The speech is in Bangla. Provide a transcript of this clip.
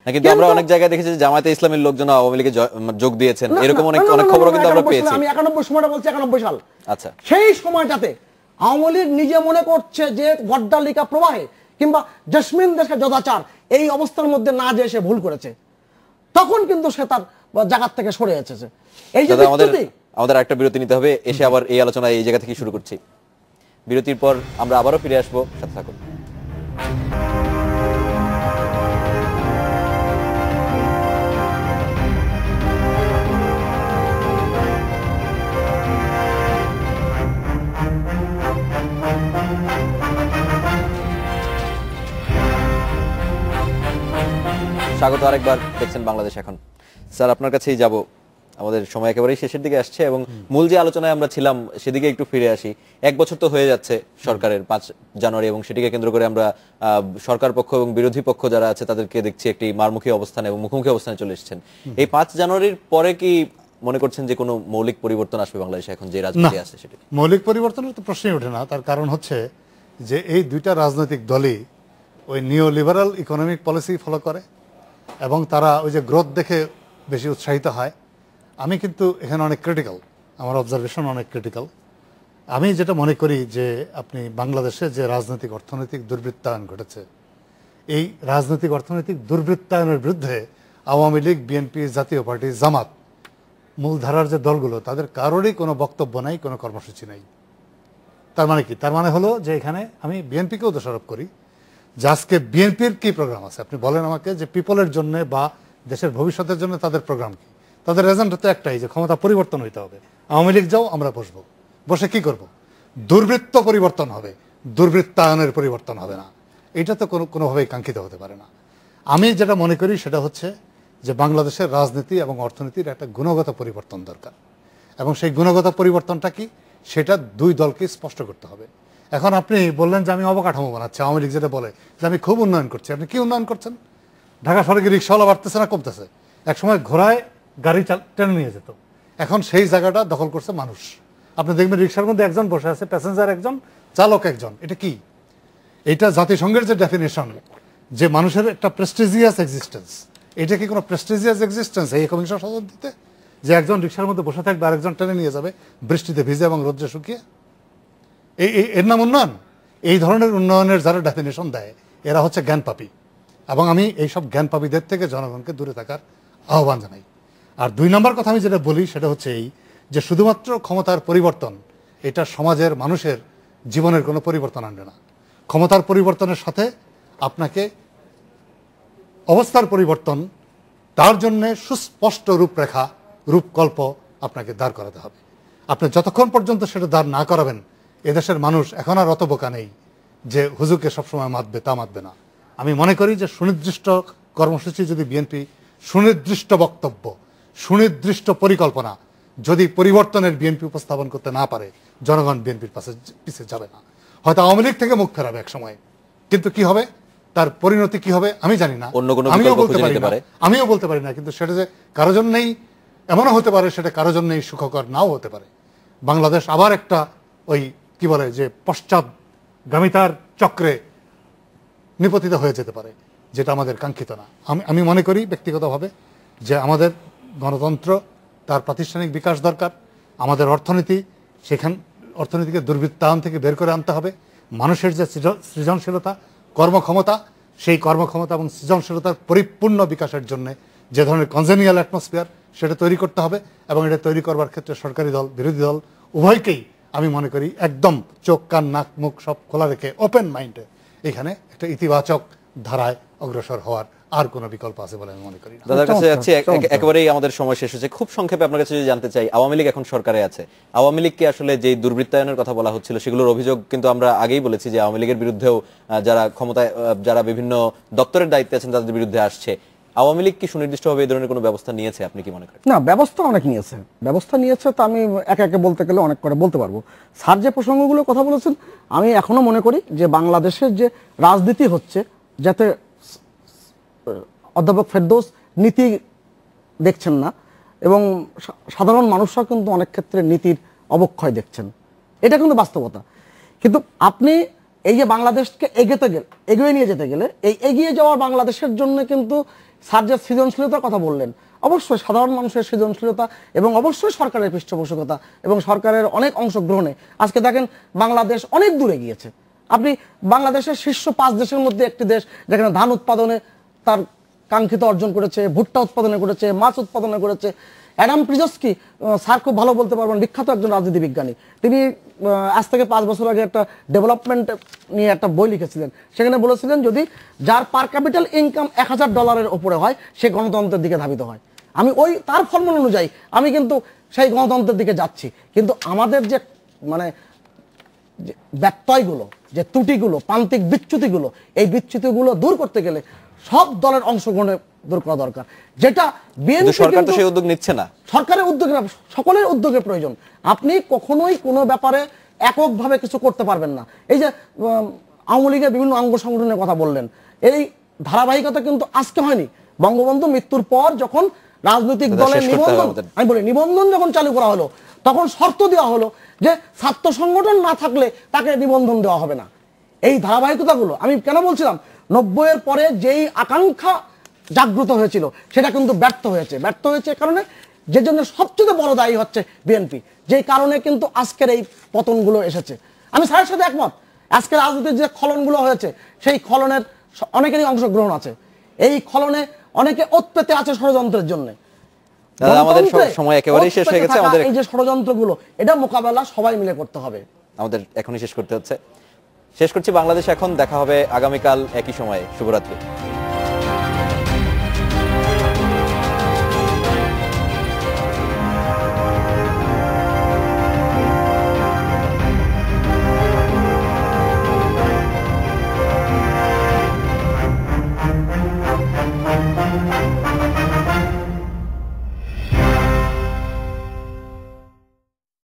কিন্তু আমরা অনেক জায়গায় দেখেছি যে জামায়াতে ইসলামের লোকজন আওয়ামী লীগে যোগ দিয়েছেন, এরকম অনেক খবরও কিন্তু আমরা পেয়েছি। আমি 91 সময়টা বলছি, 91 সাল। আচ্ছা, সেই সময়টাতে আওয়ামী লীগ নিজে মনে করছে যে গড্ডালিকা প্রবাহে কিংবা জসমিন দেশকে যদাচার এই অবস্থার মধ্যে না যে সে ভুল করেছে, তখন কিন্তু সে তার জায়গা থেকে সরে এসেছে। এই যে আমাদের একটা বিরতি নিতে হবে, এসে আবার এই আলোচনা এই জায়গা থেকে শুরু করছি। বিরতির পর আমরা আবারও ফিরে আসবো, সাথে থাকুন। স্বাগত আরেকবার, দেখছেন বাংলাদেশ এখন। স্যার, আপনার কাছেই যাব, আমাদের সময় একেবারেই শেষের দিকে আসছে এবং মূল যে আলোচনায় আমরা ছিলাম সেদিকে একটু ফিরে আসি। 1 বছর তো হয়ে যাচ্ছে সরকারের 5 জানুয়ারি, এবং সেটিকে কেন্দ্র করে আমরা সরকার পক্ষ এবং বিরোধী পক্ষ যারা আছে তাদেরকে দেখছি একটি মারমুখী অবস্থান এবং মুখোমুখি অবস্থানে চলে এসেছেন। এই 5 জানুয়ারির পরে কি মনে করছেন যে কোনো মৌলিক পরিবর্তন আসবে বাংলাদেশে এখন যে রাজনীতি আছে সেটা? মৌলিক পরিবর্তনের তো প্রশ্নই ওঠে না। তার কারণ হচ্ছে যে এই দুইটা রাজনৈতিক দলই ওই নিও লিবারাল ইকোনমিক পলিসি ফলো করে এবং তারা ওই যে গ্রোথ দেখে বেশি উৎসাহিত হয়। আমি কিন্তু এখানে অনেক ক্রিটিক্যাল, আমার অবজারভেশন অনেক ক্রিটিক্যাল। আমি যেটা মনে করি যে আপনি বাংলাদেশে যে রাজনৈতিক অর্থনৈতিক দুর্বৃত্তায়ন ঘটেছে, এই রাজনৈতিক অর্থনৈতিক দুর্বৃত্তায়নের বিরুদ্ধে আওয়ামী লীগ, বিএনপি, জাতীয় পার্টি, জামাত, মূলধারার যে দলগুলো, তাদের কারোরই কোনো বক্তব্য নাই, কোনো কর্মসূচি নাই। তার মানে কি? তার মানে হলো যে এখানে আমি বিএনপিকেও দোষারোপ করি যে আজকে বিএনপির কি প্রোগ্রাম আছে। আপনি বলেন আমাকে যে পিপলের জন্য বা দেশের ভবিষ্যতের জন্য তাদের প্রোগ্রাম কি? তাদের এজেন্ডা তো একটাই, যে ক্ষমতা পরিবর্তন হইতে হবে। আওয়ামী লীগ যাও, আমরা বসবো, বসে কি করব? দুর্বৃত্ত পরিবর্তন হবে, দুর্বৃত্তায়নের পরিবর্তন হবে না। এটা তো কোনোভাবেই কাঙ্ক্ষিত হতে পারে না। আমি যেটা মনে করি সেটা হচ্ছে যে বাংলাদেশের রাজনীতি এবং অর্থনীতির একটা গুণগত পরিবর্তন দরকার, এবং সেই গুণগত পরিবর্তনটা কি সেটা দুই দলকে স্পষ্ট করতে হবে। এখন আপনি বললেন যে আমি অবকাঠামো বানাচ্ছি, আওয়ামী লীগ যেটা বলে যে আমি খুব উন্নয়ন করছি। আপনি কি উন্নয়ন করছেন? ঢাকা শহরে রিক্সাওয়ালা বাড়তেছে না কমতেছে? একসময় ঘোড়ায় গাড়ি টেনে নিয়ে যেত, এখন সেই জায়গাটা দখল করছে মানুষ। আপনি দেখবেন রিক্সার মধ্যে একজন বসে আছে, প্যাসেঞ্জার একজন, চালক একজন। এটা কি? এটা জাতিসংঘের যে ডেফিনেশন যে মানুষের একটা প্রেস্টিজিয়াস এক্সিস্টেন্স, এটা কি কোনো প্রেস্টিজিয়াস এক্সিস্টেন্স এই 21শ শতাব্দীতে, যে একজন রিক্সার মধ্যে বসে থাকবে আর একজন টেনে নিয়ে যাবে বৃষ্টিতে ভিজে এবং রোদ্রে শুকিয়ে? এর নাম উন্নয়ন? এই ধরনের উন্নয়নের যারা ডেফিনেশন দেয় এরা হচ্ছে জ্ঞানপাপী, এবং আমি এইসব জ্ঞানপাপীদের থেকে জনগণকে দূরে থাকার আহ্বান জানাই। আর 2 নম্বর কথা আমি যেটা বলি সেটা হচ্ছে এই যে শুধুমাত্র ক্ষমতার পরিবর্তন এটা সমাজের মানুষের জীবনের কোনো পরিবর্তন আনবে না। ক্ষমতার পরিবর্তনের সাথে আপনাকে অবস্থার পরিবর্তন, তার জন্যে সুস্পষ্ট রূপরেখা, রূপকল্প আপনাকে দাঁড় করাতে হবে। আপনি যতক্ষণ পর্যন্ত সেটা দাঁড় না করাবেন, এদেশের মানুষ এখন আর অত বোকা নেই যে হুজুরকে সবসময় মাতবে, তা মাতবে না। আমি মনে করি যে সুনির্দিষ্ট কর্মসূচি যদি বিএনপি, সুনির্দিষ্ট বক্তব্য, সুনির্দিষ্ট পরিকল্পনা যদি পরিবর্তনের বিএনপি উপস্থাপন করতে না পারে, জনগণ বিএনপির পিছিয়ে যাবে না। হয়তো আওয়ামী লীগ থেকে মুখ ফেরাবে এক সময়, কিন্তু কি হবে, তার পরিণতি কি হবে আমি জানি না, আমিও বলতে পারি না। কিন্তু সেটা যে কারো জন্যই এমনও হতে পারে, সেটা কারো জন্যই সুখকর নাও হতে পারে। বাংলাদেশ আবার একটা ওই কি বলে যে পশ্চাৎগামিতার চক্রে নিপতিত হয়ে যেতে পারে, যেটা আমাদের কাঙ্ক্ষিত না। আমি মনে করি ব্যক্তিগতভাবে যে আমাদের গণতন্ত্র, তার প্রাতিষ্ঠানিক বিকাশ দরকার। আমাদের অর্থনীতি, অর্থনীতিকে দুর্বৃত্তায়ন থেকে বের করে আনতে হবে। মানুষের যে সৃজনশীলতা, কর্মক্ষমতা, সেই কর্মক্ষমতা এবং সৃজনশীলতার পরিপূর্ণ বিকাশের জন্য যে ধরনের কনজেনিয়াল অ্যাটমসফিয়ার সেটা তৈরি করতে হবে, এবং এটা তৈরি করবার ক্ষেত্রে সরকারি দল, বিরোধী দল উভয়কেই আমি মনে করি একদম চোখ কান নাক মুখ সব খোলা রেখে ওপেন মাইন্ডে এখানে একটা ইতিবাচক ধারায় অগ্রসর হওয়ার আর কোনো বিকল্প আছে বলে আমি মনে করি না। দাদার কাছে যাচ্ছি, একেবারেই আমাদের সময় শেষ হচ্ছে। খুব সংক্ষেপে আপনার কাছে যদি জানতে চাই, আওয়ামী লীগ এখন সরকারে আছে, আওয়ামী লীগকে আসলে যে দুর্বৃত্তায়নের কথা বলা হচ্ছিল সেগুলোর অভিযোগ কিন্তু আমরা আগেই বলেছি যে আওয়ামী লীগের বিরুদ্ধেও যারা ক্ষমতায়, যারা বিভিন্ন দপ্তরের দায়িত্বে আছেন তাদের বিরুদ্ধে আসছে। আওয়ামী লীগ কি সুনির্দিষ্টভাবে এই ধরনের কোনো ব্যবস্থা নিয়েছে, আপনি কি মনে করেন? না, ব্যবস্থা অনেক নিয়েছে, তো আমি একে একে বলতে গেলে অনেক করে বলতে পারবো। স্যার যে প্রসঙ্গগুলো কথা বলেছেন, আমি এখনো মনে করি যে বাংলাদেশের যে রাজনীতি হচ্ছে, যাতে অধ্যাপক ফেরদৌস নীতি দেখছেন না, এবং সাধারণ মানুষরা কিন্তু অনেক ক্ষেত্রে নীতির অবক্ষয় দেখছেন, এটা কিন্তু বাস্তবতা। কিন্তু আপনি এই যে বাংলাদেশকে এগিয়ে নিয়ে যেতে গেলে, এই এগিয়ে যাওয়ার বাংলাদেশের জন্য কিন্তু স্যার যে সৃজনশীলতার কথা বললেন, অবশ্যই সাধারণ মানুষের সৃজনশীলতা এবং অবশ্যই সরকারের পৃষ্ঠপোষকতা এবং সরকারের অনেক অংশগ্রহণে আজকে দেখেন বাংলাদেশ অনেক দূরে গিয়েছে। আপনি বাংলাদেশের শীর্ষ 5 দেশের মধ্যে একটি দেশ যেখানে ধান উৎপাদনে তার কাঙ্ক্ষিত অর্জন করেছে, ভুট্টা উৎপাদনে করেছে, মাছ উৎপাদনে করেছে। অ্যাডাম প্রিজস্কি স্যার খুব ভালো বলতে পারবেন, বিখ্যাত একজন রাজনীতি বিজ্ঞানী। তিনি আজ থেকে 5 বছর আগে একটা ডেভেলপমেন্ট নিয়ে একটা বই লিখেছিলেন। সেখানে বলেছিলেন যদি যার পার ক্যাপিটাল ইনকাম $1000 ওপরে হয় সে গণতন্ত্রের দিকে ধাবিত হয়। আমি ওই তার ফর্মুলা অনুযায়ী আমি কিন্তু সেই গণতন্ত্রের দিকে যাচ্ছি। কিন্তু আমাদের যে মানে ব্যত্যয়গুলো, যে ত্রুটিগুলো, প্রান্তিক বিচ্যুতিগুলো, এই বিচ্যুতিগুলো দূর করতে গেলে সব দলের অংশগ্রহণে দূর করা দরকার, যেটা বিএনপি সরকার তো সেই উদ্যোগ নিচ্ছে না। সরকারের উদ্যোগে, সকলের উদ্যোগের প্রয়োজন। আপনি কখনোই কোনো ব্যাপারে এককভাবে কিছু করতে পারবেন না। এই যে আওয়ামী লীগের বিভিন্ন অঙ্গ সংগঠনের কথা বললেন, এই ধারাবাহিকতা কিন্তু আজকে হয়নি। বঙ্গবন্ধু মৃত্যুর পর যখন রাজনৈতিক দলের নিবন্ধন, আমি বলি নিবন্ধন যখন চালু করা হলো, তখন শর্ত দেওয়া হলো যে ছাত্র সংগঠন না থাকলে তাকে নিবন্ধন দেওয়া হবে না। এই ধারাবাহিকতাগুলো আমি কেন বলছিলাম, 90-এর পরে যেই আকাঙ্ক্ষা জাগ্রত হয়েছিল সেটা কিন্তু ব্যর্থ হয়েছে কারণে, যে জন্য সবচেয়ে বড় দায়ী হচ্ছে বিএনপি, যেই কারণে কিন্তু আজকের এই পতনগুলো এসেছে। আমি স্যারের সাথে একমত, আজকের রাজনীতির যে খলনগুলো হয়েছে সেই খলনের অনেকেরই অংশগ্রহণ আছে। এই খলনে অনেকে ওত পেতে আছে ষড়যন্ত্রের জন্য। আমাদের সময় একেবারেই শেষ হয়ে গেছে। আমাদের এই যে ষড়যন্ত্রগুলো, এটা মোকাবেলা সবাই মিলে করতে হবে। আমাদের এখনই শেষ করতে হচ্ছে। শেষ করছি বাংলাদেশ এখন। দেখা হবে আগামীকাল একই সময়ে। শুভরাত্রি।